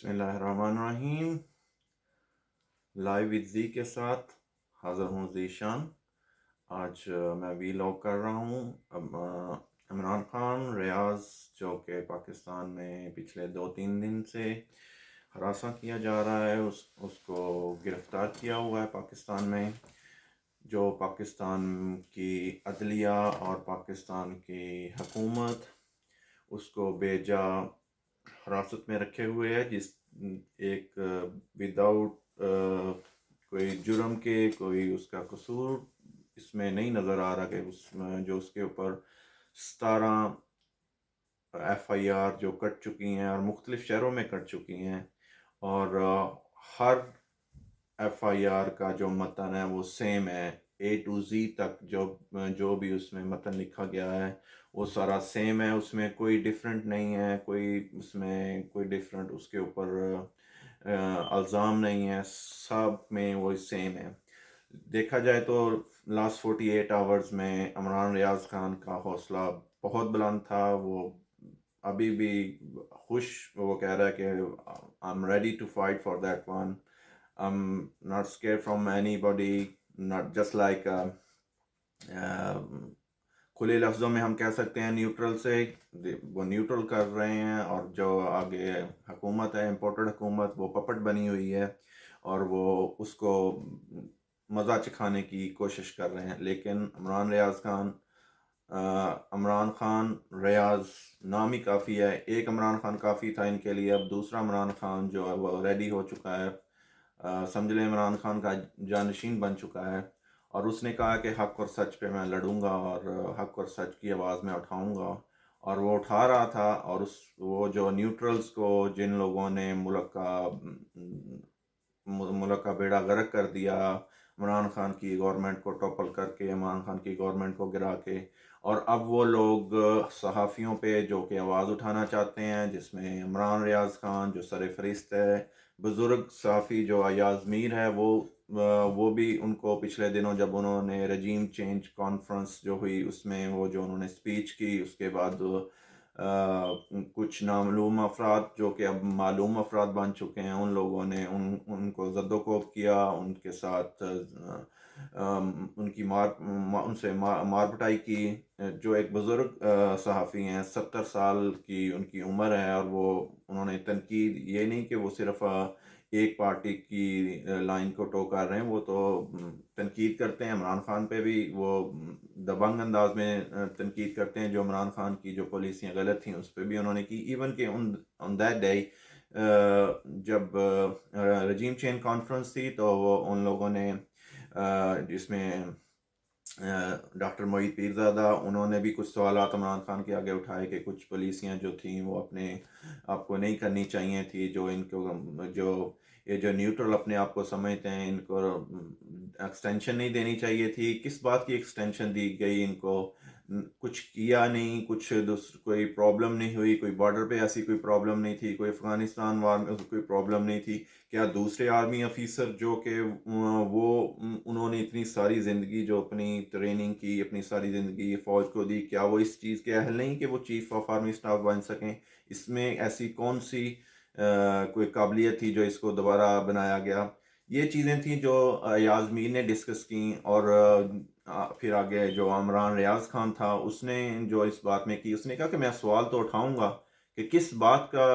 بسم اللہ الرحمن الرحیم. لائیو وِد زی کے ساتھ حاضر ہوں ذیشان. آج میں وی لاگ کر رہا ہوں. عمران خان ریاض جو کہ پاکستان میں پچھلے 2-3 دن سے ہراساں کیا جا رہا ہے، اس کو گرفتار کیا ہوا ہے پاکستان میں. جو پاکستان کی عدلیہ اور پاکستان کی حکومت اس کو بے جا حراست میں رکھے ہوئے ہے، جس ایک وداؤٹ کوئی جرم کے کوئی اس کا قصور اس میں نہیں نظر آ رہا، کہ اس میں جو اس کے اوپر 17 ایف آئی آر جو کٹ چکی ہیں اور مختلف شہروں میں کٹ چکی ہیں، اور ہر ایف آئی آر کا جو متن ہے وہ سیم ہے، اے ٹو زی تک جو بھی اس میں متن لکھا گیا ہے وہ سارا سیم ہے. اس میں کوئی ڈیفرنٹ نہیں ہے، اس میں کوئی ڈیفرنٹ اس کے اوپر الزام نہیں ہے، سب میں وہ سیم ہے. دیکھا جائے تو لاسٹ 48 آورز میں عمران ریاض خان کا حوصلہ بہت بلند تھا. وہ ابھی بھی وہ کہہ رہا ہے کہ I'm ready to fight for that one. I'm not scared from anybody, not just like کھلے لفظوں میں ہم کہہ سکتے ہیں نیوٹرل سے وہ نیوٹرل کر رہے ہیں، اور جو آگے حکومت ہے امپورٹڈ حکومت وہ پپٹ بنی ہوئی ہے اور وہ اس کو مزہ چکھانے کی کوشش کر رہے ہیں. لیکن عمران خان ریاض نام ہی کافی ہے. ایک عمران خان کافی تھا ان کے لیے، اب دوسرا عمران خان جو ہے وہ ریڈی ہو چکا ہے، سمجھ لیں عمران خان کا جانشین بن چکا ہے. اور اس نے کہا کہ حق اور سچ پہ میں لڑوں گا اور حق اور سچ کی آواز میں اٹھاؤں گا، اور وہ اٹھا رہا تھا. اور وہ جو نیوٹرلز کو جن لوگوں نے ملک کا بیڑا غرق کر دیا، عمران خان کی گورنمنٹ کو ٹوپل کر کے، عمران خان کی گورنمنٹ کو گرا کے، اور اب وہ لوگ صحافیوں پہ جو کہ آواز اٹھانا چاہتے ہیں، جس میں عمران ریاض خان جو سر فہرست ہے، بزرگ صحافی جو ایاز میر ہے، وہ بھی ان کو پچھلے دنوں جب انہوں نے رجیم چینج کانفرنس جو ہوئی اس میں وہ جو انہوں نے سپیچ کی، اس کے بعد کچھ نامعلوم افراد جو کہ اب معلوم افراد بن چکے ہیں، ان لوگوں نے ان کو زد و کوب کیا، ان کے ساتھ ان سے مار پٹائی کی. جو ایک بزرگ صحافی ہیں، 70 سال کی ان کی عمر ہے، اور انہوں نے تنقید یہ نہیں کہ وہ صرف ایک پارٹی کی لائن کو ٹو کر رہے ہیں، وہ تو تنقید کرتے ہیں عمران خان پہ بھی، وہ دبنگ انداز میں تنقید کرتے ہیں. جو عمران خان کی جو پالیسیاں غلط تھیں اس پہ بھی انہوں نے کی. ایون کہ on that day جب رجیم چین کانفرنس تھی تو ان لوگوں نے جس میں ڈاکٹر معید پیرزادہ، انہوں نے بھی کچھ سوالات عمران خان کے آگے اٹھائے کہ کچھ پالیسیاں جو تھیں وہ اپنے آپ کو نہیں کرنی چاہیے تھی، جو ان کو جو نیوٹرل اپنے آپ کو سمجھتے ہیں ان کو ایکسٹینشن نہیں دینی چاہیے تھی. کس بات کی ایکسٹینشن دی گئی ان کو؟ کچھ کیا نہیں، کوئی پرابلم نہیں ہوئی، کوئی بارڈر پہ ایسی کوئی پرابلم نہیں تھی، کوئی افغانستان وار میں کوئی پرابلم نہیں تھی. کیا دوسرے آرمی آفیسر جو کہ انہوں نے اتنی ساری زندگی جو اپنی ٹریننگ کی، اپنی ساری زندگی فوج کو دی، کیا وہ اس چیز کے اہل نہیں کہ وہ چیف آف آرمی اسٹاف بن سکیں؟ اس میں ایسی کون سی کوئی قابلیت تھی جو اس کو دوبارہ بنایا گیا؟ یہ چیزیں تھیں جو ایاز میر نے ڈسکس کی. اور پھر آگے جو عمران ریاض خان تھا، اس نے جو اس بات میں کی، اس نے کہا کہ میں سوال تو اٹھاؤں گا کہ کس بات کا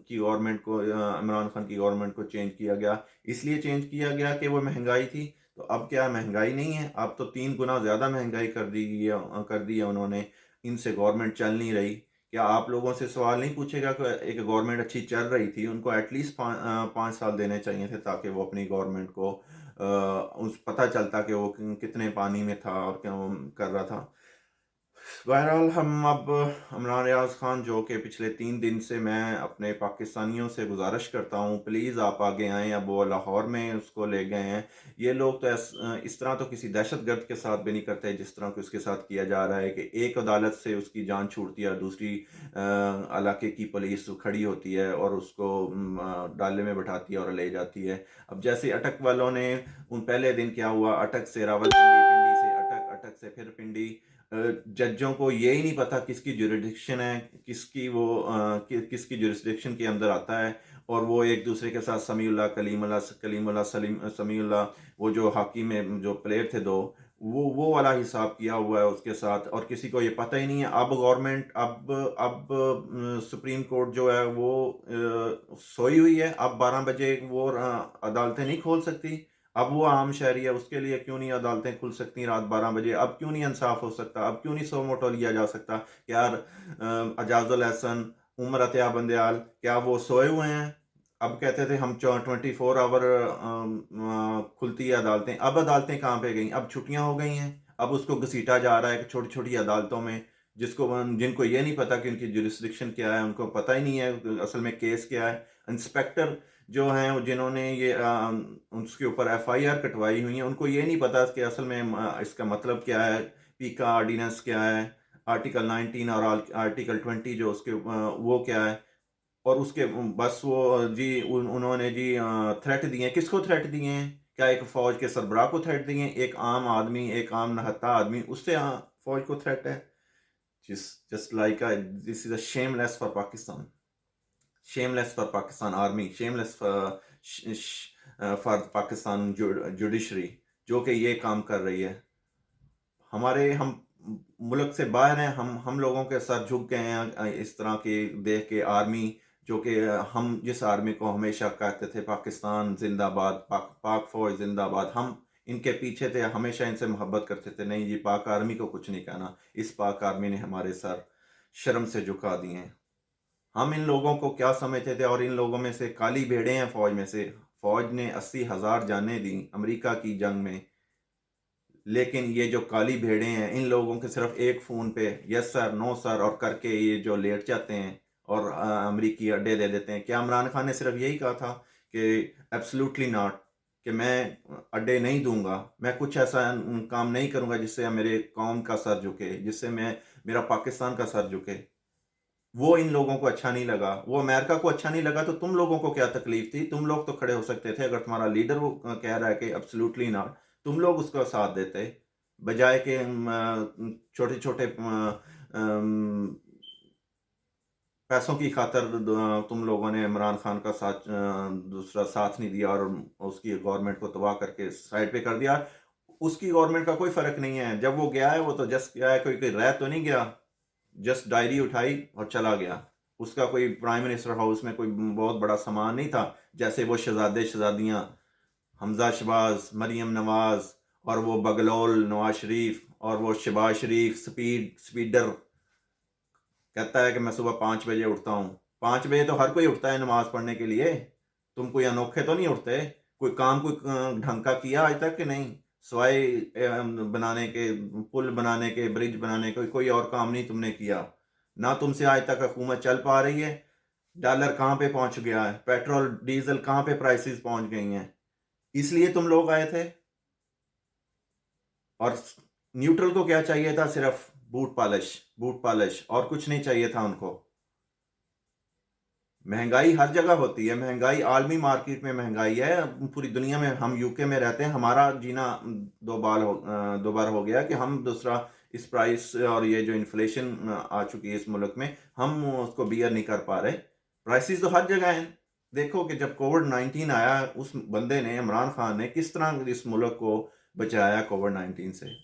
کی گورنمنٹ کو، عمران خان کی گورنمنٹ کو چینج کیا گیا. اس لیے چینج کیا گیا کہ وہ مہنگائی تھی. تو اب کیا مہنگائی نہیں ہے؟ اب تو 3 گنا زیادہ مہنگائی کر دی ہے انہوں نے. ان سے گورنمنٹ چل نہیں رہی. کیا آپ لوگوں سے سوال نہیں پوچھے گا کہ ایک گورنمنٹ اچھی چل رہی تھی، ان کو ایٹ لیسٹ 5 سال دینے چاہیے تھے تاکہ وہ اپنی گورنمنٹ کو پتہ چلتا کہ وہ کتنے پانی میں تھا اور کیا کر رہا تھا. بہرحال ہم اب عمران ریاض خان جو کہ پچھلے 3 دن سے میں اپنے پاکستانیوں سے گزارش کرتا ہوں پلیز آپ آگے آئیں. اب وہ لاہور میں اس کو لے گئے ہیں. یہ لوگ تو اس طرح تو کسی دہشت گرد کے ساتھ بھی نہیں کرتے جس طرح کہ اس کے ساتھ کیا جا رہا ہے کہ ایک عدالت سے اس کی جان چھوٹتی ہے اور دوسری علاقے کی پولیس کھڑی ہوتی ہے اور اس کو ڈالے میں بٹھاتی ہے اور لے جاتی ہے. اب جیسے اٹک والوں نے پہلے دن کیا ہوا، اٹک سے راولپنڈی، پنڈی سے اٹک، اٹک سے پھر پنڈی، जजों को यही नहीं पता किसकी जुरिडिक्शन है, किसकी जुरिस्डिक्शन के अंदर आता है, और वो एक दूसरे के साथ समीउल्लाह, कलीमुल्लाह, समीउल्लाह, वो जो हॉकी में जो प्लेयर थे दो, वो वाला हिसाब किया हुआ है उसके साथ, और किसी को ये पता ही नहीं है। अब गवर्नमेंट, अब सुप्रीम कोर्ट जो है वो सोई हुई है। अब 12 बजे वो अदालतें नहीं खोल सकती। अब वो आम शहरी है, उसके लिए क्यों नहीं अदालतें खुल सकती रात 12 बजे? अब क्यों नहीं इंसाफ हो सकता? अब क्यों नहीं सो मोटो लिया जा सकता? यार अजाजुल एहसन, उमर अतिया बंदयाल, क्या वो सोए हुए हैं? अब कहते थे हम 24 आवर खुलती है अदालतें। अब अदालतें कहाँ पे गई? अब छुट्टियां हो गई हैं। अब उसको घसीटा जा रहा है कि छोटी छोटी अदालतों में, जिनको ये नहीं पता कि उनकी जुरिस्डिक्शन क्या है, उनको पता ही नहीं है असल में केस क्या है। इंस्पेक्टर जो हैं, जिन्होंने ये उसके ऊपर एफआईआर कटवाई हुई है, उनको ये नहीं पता कि असल में इसका मतलब क्या है, पीका ऑर्डिनेंस क्या है, आर्टिकल 19 और आर्टिकल 20 जो उसके वो क्या है। और उसके बस वो जी उन्होंने जी थ्रेट दिए हैं। किसको थ्रेट दिए हैं? क्या एक फौज के सरबराह को थ्रेट दिए हैं? एक आम आदमी, एक आम नहत्ता आदमी, उससे फौज को थ्रेट है? Just like this is a shameless for Pakistan, shameless for Pakistan Army, shameless for Pakistan judiciary, जो कि ये काम कर रही है। हम मुल्क से बाहर हैं, हम लोगों के सर झुक गए हैं इस तरह के देख के। आर्मी जो कि हम जिस आर्मी को हमेशा कहते थे पाकिस्तान जिंदाबाद, पाक फौज जिंदाबाद, हम इनके पीछे थे, हमेशा इनसे मोहब्बत करते थे। नहीं जी, पाक आर्मी को कुछ नहीं कहना। इस पाक आर्मी ने हमारे सर शर्म से झुका दिए हैं। हम इन लोगों को क्या समझते थे? और इन लोगों में से काली भेड़े हैं फौज में से। फौज ने 80,000 जानें दी अमेरिका की जंग में, लेकिन ये जो काली भेड़े हैं, इन लोगों के सिर्फ एक फ़ोन पे यस सर, नो सर और करके ये जो लेट जाते हैं और अमेरिकी अड्डे दे देते हैं। क्या इमरान खान ने सिर्फ यही कहा था कि एब्सोल्युटली नॉट, कि मैं अड्डे नहीं दूंगा, मैं कुछ ऐसा काम नहीं करूंगा जिससे मेरे कौम का सर झुके, जिससे मेरा पाकिस्तान का सर झुके? वो इन लोगों को अच्छा नहीं लगा, वो अमेरिका को अच्छा नहीं लगा, तो तुम लोगों को क्या तकलीफ थी? तुम लोग तो खड़े हो सकते थे। अगर तुम्हारा लीडर वो कह रहा है कि एब्सोल्युटली नॉट, तुम लोग उसका साथ देते, बजाय के छोटे छोटे पैसों की खातर तुम लोगों ने इमरान खान का साथ दूसरा साथ नहीं दिया और उसकी गवर्नमेंट को तबाह करके साइड पे कर दिया। उसकी गवर्नमेंट का कोई फर्क नहीं है। जब वो गया है, वो तो जस्ट गया है, कोई कोई रह तो नहीं गया, जस्ट डायरी उठाई और चला गया। उसका कोई प्राइम मिनिस्टर हाउस में कोई बहुत बड़ा सामान नहीं था, जैसे वो शहजादे शहजादियां हमजा शहबाज, मरियम नवाज, और वो बगलोल नवाज शरीफ, और वो शहबाज शरीफ स्पीडर कहता है कि मैं सुबह 5 बजे उठता हूँ। 5 बजे तो हर कोई उठता है नमाज पढ़ने के लिए। तुम कोई अनोखे तो नहीं उठते। कोई काम कोई ढंग का किया आज तक कि नहीं? सवाई बनाने के, पुल बनाने के, ब्रिज बनाने के, कोई और काम नहीं तुमने किया ना। तुमसे आज तक हुकूमत चल पा रही है। डॉलर कहाँ पे पहुंच गया है? पेट्रोल डीजल कहाँ पे प्राइसेस पहुंच गई हैं? इसलिए तुम लोग आए थे। और न्यूट्रल को क्या चाहिए था? सिर्फ बूट पॉलिश और कुछ नहीं चाहिए था उनको। महंगाई हर जगह होती है, महंगाई आलमी मार्केट में महंगाई है पूरी दुनिया में। हम यूके में रहते हैं, हमारा जीना दो बार हो गया कि हम दूसरा इस प्राइस और ये जो इन्फ्लेशन आ चुकी है इस मुल्क में, हम उसको बियर नहीं कर पा रहे। प्राइसेस तो हर जगह हैं। देखो कि जब कोविड-19 आया, उस बंदे ने, इमरान खान ने, किस तरह इस मुल्क को बचाया कोविड-19 से।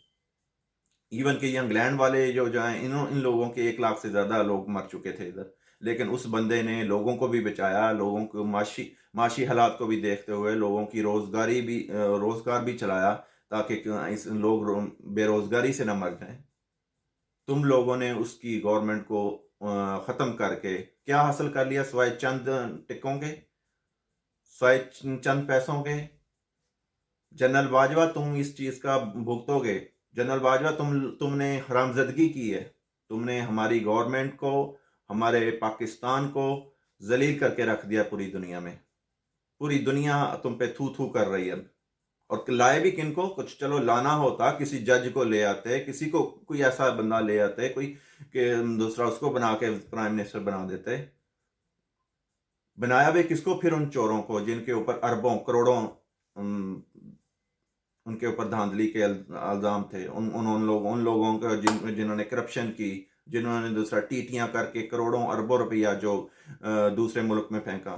इवन कि इंग्लैंड वाले जो हैं, इन लोगों के 1 लाख से ज़्यादा लोग मर चुके थे इधर, लेकिन उस बंदे ने लोगों को भी बचाया, लोगों को माशी हालात को भी देखते हुए लोगों की रोज़गार भी चलाया, ताकि इस लोग बेरोज़गारी से न मर जाएं। तुम लोगों ने उसकी गवर्नमेंट को ख़त्म करके क्या हासिल कर लिया? सिवाय चंद टिक्कों के, सिवाय चंद पैसों के। जनरल बाजवा, तुम इस चीज़ का भुगतोगे। जनरल बाजवा, तुमने हरामज़दगी की है। तुमने हमारी गवर्नमेंट को, हमारे पाकिस्तान को जलील करके रख दिया पूरी दुनिया में। पूरी दुनिया तुम पे थू थू कर रही है। और लाए भी किनको? कुछ चलो लाना होता, किसी जज को ले आते, किसी को, कोई ऐसा बंदा ले आते, कोई कि दूसरा उसको बना के प्राइम मिनिस्टर बना देते। बनाया भी किसको फिर? उन चोरों को जिनके ऊपर अरबों करोड़ों उनके ऊपर धांधली के इल्ज़ाम थे। उन लोगों को जिन्होंने करप्शन की, जिन्होंने दूसरा टीटियाँ करके करोड़ों अरबों रुपया जो दूसरे मुल्क में फेंका।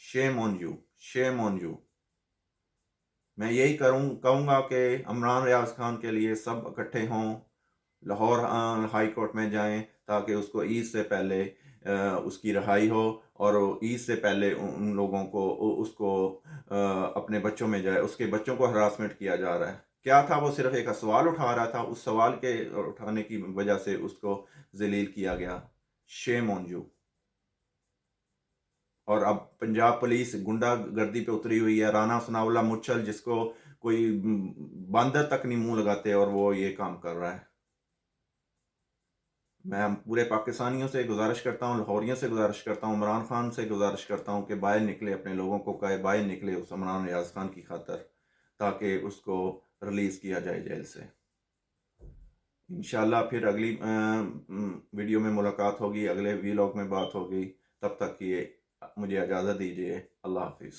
Shame on you, shame on you. मैं यही कहूँगा कि इमरान रियाज खान के लिए सब इकट्ठे हों, लाहौर हाई कोर्ट में जाएं ताकि उसको ईद से पहले उसकी रिहाई हो, और ईद से पहले उन लोगों को उसको अपने बच्चों में जाए। उसके बच्चों को हरासमेंट किया जा रहा है। क्या था, वो सिर्फ एक सवाल उठा रहा था, उस सवाल के उठाने की वजह से उसको जलील किया गया। Shame on you. और अब पंजाब पुलिस गुंडागर्दी पे उतरी हुई है। राणा सनाउल्लाह मुच्छल, जिसको कोई बंदर तक नहीं मुंह लगाते, और वो ये काम कर रहा है। मैं पूरे पाकिस्तानियों से गुजारिश करता हूँ, लाहौरियों से गुजारिश करता हूँ, इमरान खान से गुजारिश करता हूँ कि बाहर निकले, अपने लोगों को कहे बाहर निकले उस इमरान रियाज खान की खातर, ताकि उसको रिलीज़ किया जाए जेल से। इंशाल्लाह फिर अगली वीडियो में मुलाकात होगी, अगले वीलॉग में बात होगी। तब तक ये मुझे इजाज़त दीजिए। अल्लाह हाफिज़।